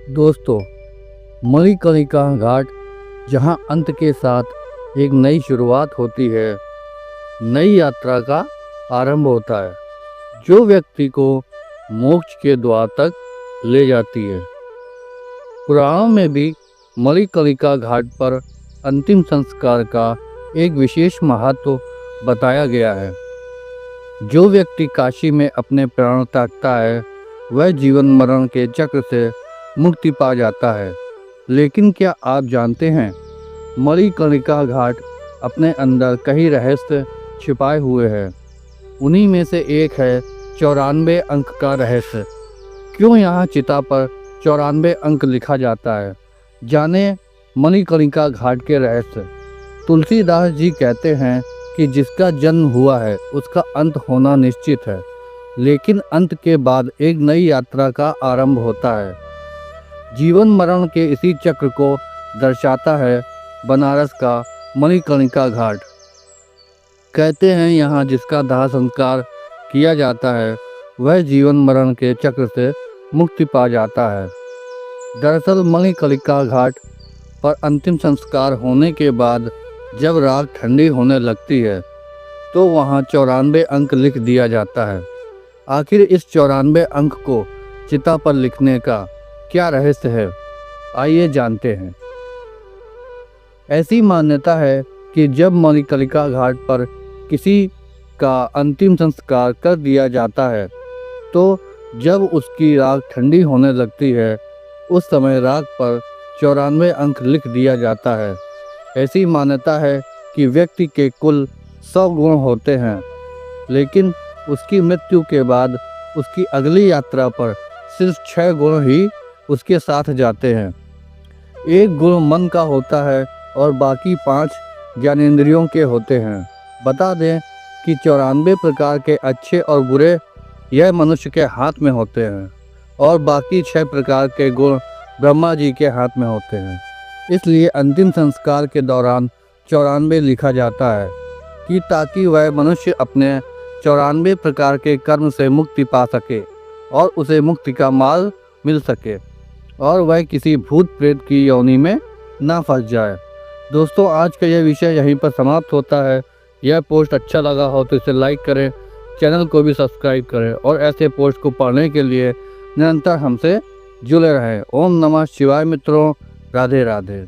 दोस्तों, मणिकर्णिका घाट जहां अंत के साथ एक नई शुरुआत होती है, नई यात्रा का आरंभ होता है जो व्यक्ति को मोक्ष के द्वार तक ले जाती है। पुराणों में भी मणिकर्णिका घाट पर अंतिम संस्कार का एक विशेष महत्व बताया गया है। जो व्यक्ति काशी में अपने प्राण त्यागता है वह जीवन मरण के चक्र से मुक्ति पा जाता है। लेकिन क्या आप जानते हैं, मणिकर्णिका घाट अपने अंदर कई रहस्य छिपाए हुए हैं। उन्हीं में से एक है 94 अंक का रहस्य। क्यों यहाँ चिता पर 94 अंक लिखा जाता है? जाने मणिकर्णिका घाट के रहस्य। तुलसीदास जी कहते हैं कि जिसका जन्म हुआ है उसका अंत होना निश्चित है, लेकिन अंत के बाद एक नई यात्रा का आरंभ होता है। जीवन मरण के इसी चक्र को दर्शाता है बनारस का मणिकर्णिका घाट। कहते हैं यहाँ जिसका दाह संस्कार किया जाता है वह जीवन मरण के चक्र से मुक्ति पा जाता है। दरअसल मणिकर्णिका घाट पर अंतिम संस्कार होने के बाद जब रात ठंडी होने लगती है तो वहाँ 94 अंक लिख दिया जाता है। आखिर इस 94 अंक को चिता पर लिखने का क्या रहस्य है, आइए जानते हैं। ऐसी मान्यता है कि जब मणिकर्णिका घाट पर किसी का अंतिम संस्कार कर दिया जाता है तो जब उसकी राख ठंडी होने लगती है उस समय राख पर 94 अंक लिख दिया जाता है। ऐसी मान्यता है कि व्यक्ति के कुल 100 गुण होते हैं, लेकिन उसकी मृत्यु के बाद उसकी अगली यात्रा पर सिर्फ 6 गुण ही उसके साथ जाते हैं। एक गुण मन का होता है और बाकी 5 ज्ञानेंद्रियों के होते हैं। बता दें कि 94 प्रकार के अच्छे और बुरे यह मनुष्य के हाथ में होते हैं और बाकी 6 प्रकार के गुण ब्रह्मा जी के हाथ में होते हैं। इसलिए अंतिम संस्कार के दौरान 94 लिखा जाता है कि ताकि वह मनुष्य अपने 94 प्रकार के कर्म से मुक्ति पा सके और उसे मुक्ति का मार्ग मिल सके और वह किसी भूत प्रेत की योनि में ना फंस जाए। दोस्तों, आज का यह विषय यहीं पर समाप्त होता है। यह पोस्ट अच्छा लगा हो तो इसे लाइक करें, चैनल को भी सब्सक्राइब करें और ऐसे पोस्ट को पढ़ने के लिए निरंतर हमसे जुड़े रहें। ओम नमः शिवाय मित्रों, राधे राधे।